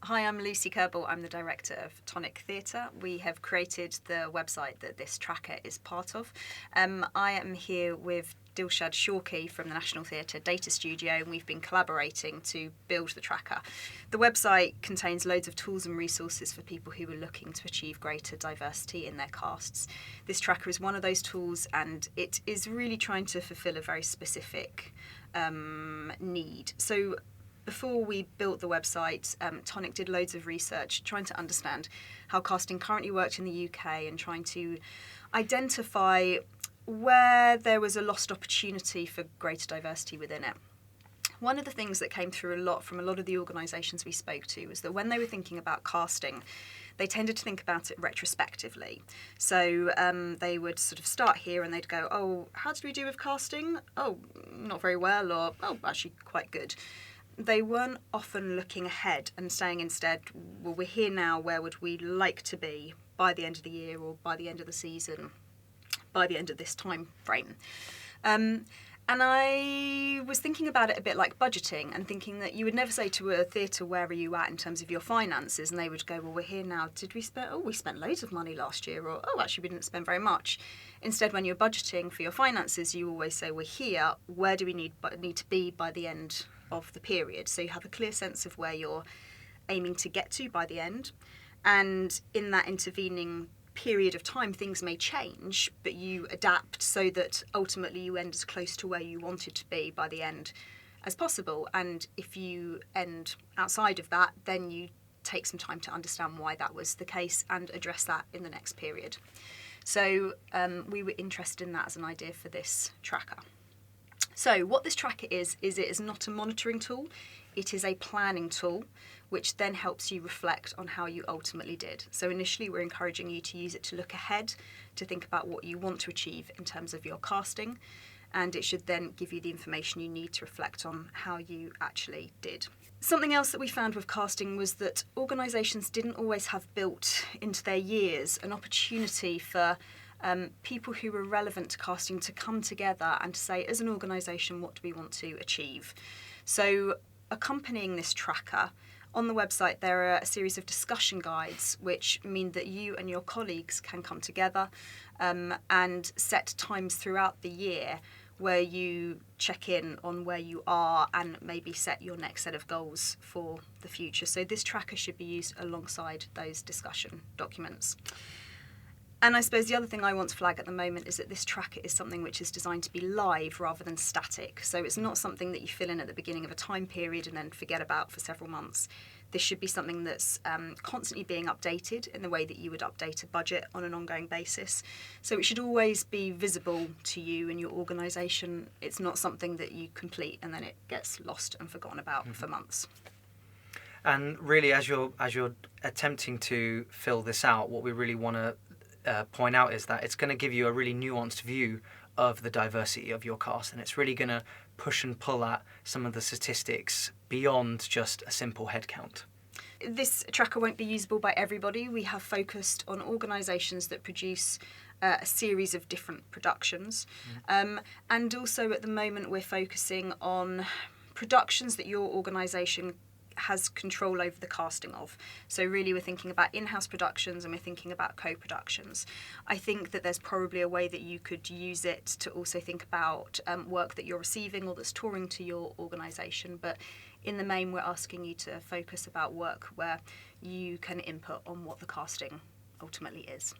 Hi, I'm Lucy Kerbal. I'm the director of Tonic Theatre. We have created the website that this tracker is part of. I am here with Dilshad Shawki from the National Theatre Data Studio, and we've been collaborating to build the tracker. The website contains loads of tools and resources for people who are looking to achieve greater diversity in their casts. This tracker is one of those tools, and it is really trying to fulfil a very specific need. So before we built the website, Tonic did loads of research trying to understand how casting currently worked in the UK and trying to identify where there was a lost opportunity for greater diversity within it. One of the things that came through a lot from a lot of the organisations we spoke to was that when they were thinking about casting, they tended to think about it retrospectively. So they would sort of start here and they'd go, oh, how did we do with casting? Oh, not very well, or oh, actually quite good. They weren't often looking ahead and saying instead, well, we're here now, where would we like to be by the end of the year or by the end of the season, by the end of this time frame. And I was thinking about it a bit like budgeting and thinking that you would never say to a theatre, where are you at in terms of your finances? And they would go, well, we're here now. Did we spend, we spent loads of money last year, or, oh, actually we didn't spend very much. Instead, when you're budgeting for your finances, you always say, we're here, where do we need to be by the end of the period? So you have a clear sense of where you're aiming to get to by the end. And in that intervening period of time, things may change, but you adapt so that ultimately you end as close to where you wanted to be by the end as possible. And if you end outside of that, then you take some time to understand why that was the case and address that in the next period. So we were interested in that as an idea for this tracker. So what this tracker is it is not a monitoring tool, it is a planning tool, which then helps you reflect on how you ultimately did. So initially we're encouraging you to use it to look ahead, to think about what you want to achieve in terms of your casting, and it should then give you the information you need to reflect on how you actually did. Something else that we found with casting was that organisations didn't always have built into their years an opportunity for people who were relevant to casting to come together and to say, as an organisation, what do we want to achieve? So accompanying this tracker, on the website there are a series of discussion guides which mean that you and your colleagues can come together and set times throughout the year where you check in on where you are and maybe set your next set of goals for the future. So this tracker should be used alongside those discussion documents. And I suppose the other thing I want to flag at the moment is that this tracker is something which is designed to be live rather than static. So it's not something that you fill in at the beginning of a time period and then forget about for several months. This should be something that's constantly being updated in the way that you would update a budget on an ongoing basis. So it should always be visible to you and your organisation. It's not something that you complete and then it gets lost and forgotten about for months. And really, as you're attempting to fill this out, what we really want to point out is that it's going to give you a really nuanced view of the diversity of your cast, and it's really going to push and pull at some of the statistics beyond just a simple head count. This tracker won't be usable by everybody. We have focused on organisations that produce a series of different productions, and also at the moment we're focusing on productions that your organisation has control over the casting of. So really we're thinking about in-house productions and we're thinking about co-productions. I think that there's probably a way that you could use it to also think about work that you're receiving or that's touring to your organisation, but in the main we're asking you to focus about work where you can input on what the casting ultimately is.